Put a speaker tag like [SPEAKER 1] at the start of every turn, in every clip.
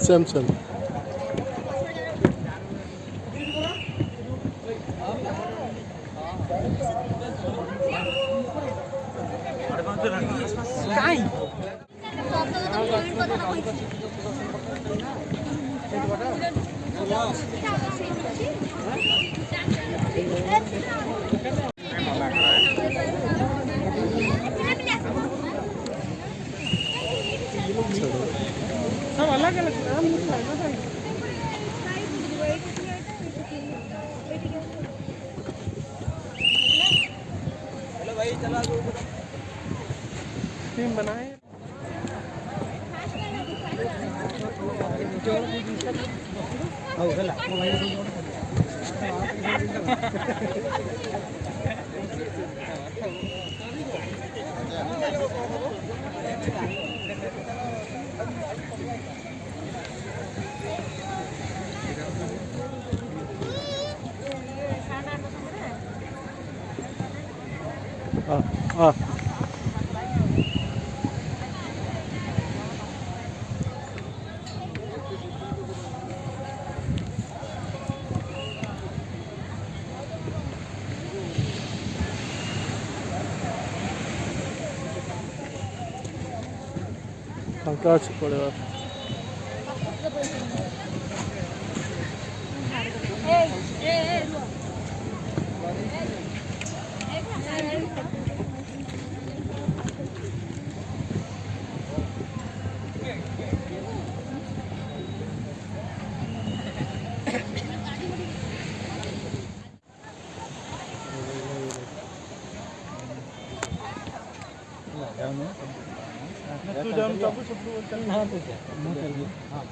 [SPEAKER 1] Same same
[SPEAKER 2] सब अलग अलग नाम लिखा है ना भाई चला दो टीम बनाए
[SPEAKER 1] पंकज पड़ेगा तू जान सब बोलता है। हाँ तो क्या मैं चलिए हाँ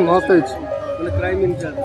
[SPEAKER 1] मस्त है crime incharge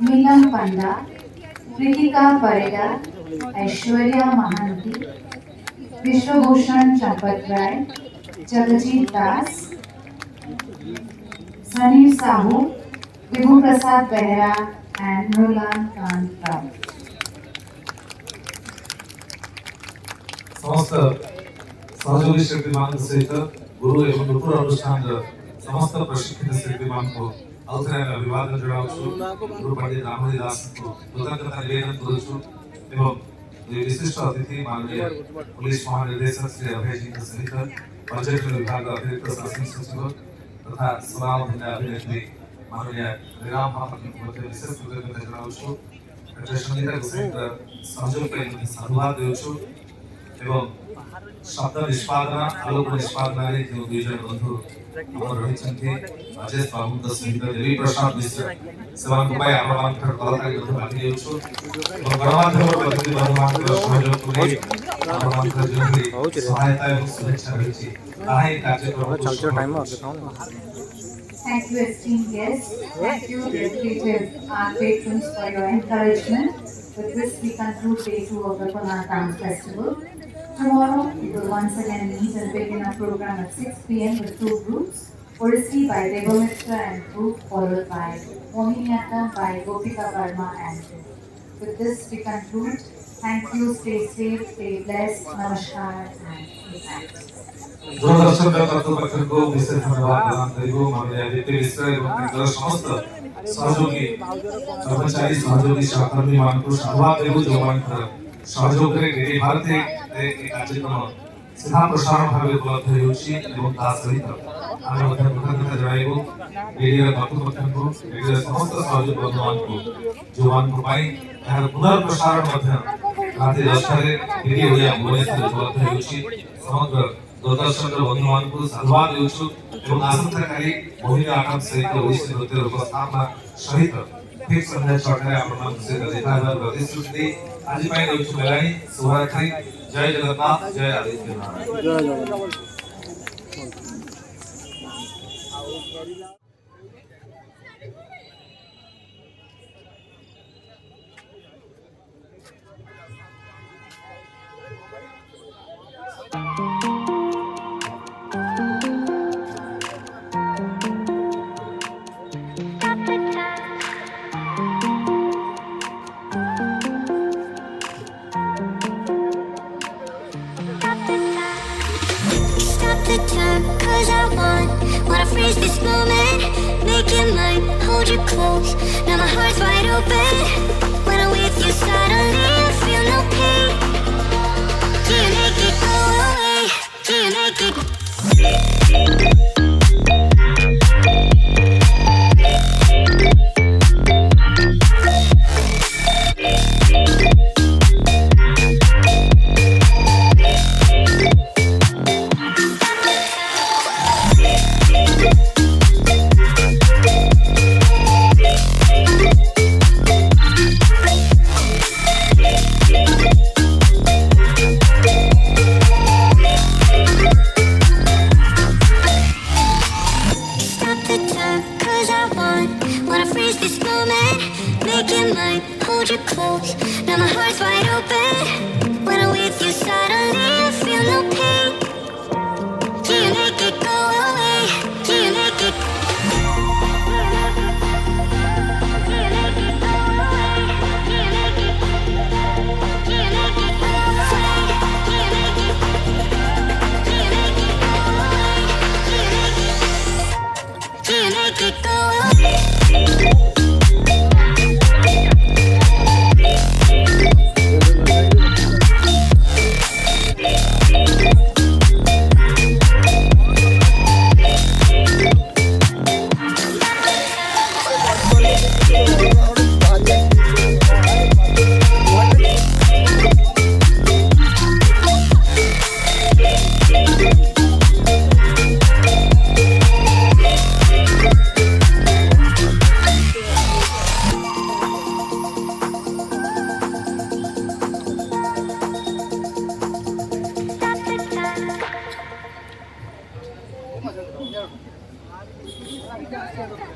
[SPEAKER 3] Neelam Panda, Kritika Parida, Aishwarya Mohanty, Bishwabhushan Champat Rai, Jagjit Das, Sunny Sahu, Bibhu Prasad Behera and Roland Khan Rao.
[SPEAKER 4] समस्त सहयोगी शिल्पीमान सहित गुरु एवं नुपुर अनुष्ठान समस्त प्रशिक्षित शिल्पीमान को अवसर अभिवादन जनाउँछु गुरु पंडित रामहरि दास को कृतज्ञता निवेदन गर्छु एवं विशिष्ट अतिथि माननीय पुलिस महानिर्देशक श्री अभय जी सहित पर्यटन विभाग अतिरिक्त शासन सचिव तथा समारोह अभिनेत्री माननीय राम महाप्रभु को विशेष कृतज्ञता जनाउँछु डाक्टर संगीता सहित सहयोगका निम्ति साधुवाद दिन्छु एवं शब्द निष्पादना आलोक निष्पादनाले जो दुईजना बन्धु ଆମର ରହିଛନ୍ତି ରାଜେଶ ବାବୁଙ୍କ ସହିତ ଦେବୀ ପ୍ରସାଦ ମିଶ୍ର ସେମାନଙ୍କ ପାଇଁ ଆମମାନଙ୍କର କଳାକାରୀ ମଧ୍ୟ ବାକି ଦେଉଛୁ ଏବଂ ଗଣମାଧ୍ୟମ ପ୍ରତିନିଧିମାନଙ୍କ ସହଯୋଗକୁ ନେଇ ଆମମାନଙ୍କର ଯେଉଁଭଳି ସହାୟତା ଏବଂ ଶୁଭେଚ୍ଛା ରହିଛି ତାହା ହିଁ କାର୍ଯ୍ୟକ୍ରମ
[SPEAKER 3] Thank you, esteemed guests. Thank you, dedicated art patrons, for your encouragement. With this, we conclude day 2 of the Konark Festival. Tomorrow, we will once again meet and begin our program at 6 p.m. with 2 groups. Orisi by Devamitra and group, followed by Mohiniyattam by Gopika Verma and group. With this, we conclude. Thank you, stay safe, stay blessed, namaskar and good night.
[SPEAKER 4] Doordarshan कर्तृपक्ष को विशेष धन्यवाद प्रदान करेंगे माननीय वित्त मिश्र एवं केंद्र समस्त सहयोगी कर्मचारी सहयोगी सहकर्मी मान को साधुवाद देवु जो मानकर सहयोग रे डेली भारते एक कार्यक्रम सीधा प्रसारण भाव उपलब्ध होउछि एवं ता सहित आमे ମଧ୍ୟ कृतज्ञता जणाइबो रेडियो कर्तृपक्ष को रेडियो समस्त सहयोग बंधुमान को जो मान को पाई यार पुनर्प्रसारण ମଧ୍ୟ राति 10 रे रेडियो ओडिया भुवनेश्वर उपलब्ध होउछि समग्र दूरदर्शन बंधुमान को साधुवाद देउछु एवं आसंताकाली मोहिनी आटम सहित ओडिसी नृत्य उपस्थापना सहित ठीक संध्या 6 आपन सहित देखाइबार प्रतिश्रुति आज पाइ देउछु बेलानी शुभरात्रि जय जगन्नाथ जय आदित्यनाथ जय Jagannath
[SPEAKER 5] Stop the time, cause I wanna freeze this moment. Make it mine, hold you close. Now my heart's wide open. When I'm with you, suddenly I feel no pain. Do you make it go away? Do you make it? Wanna freeze this moment, make it mine, hold you close. Now my heart's wide open. When I'm with you, suddenly I feel no pain. Do you make it go away? Do you make it? Do you make it go away? Do you make it? Do you make it go away? Do you make it? Do you make it go away? Do you make it go away?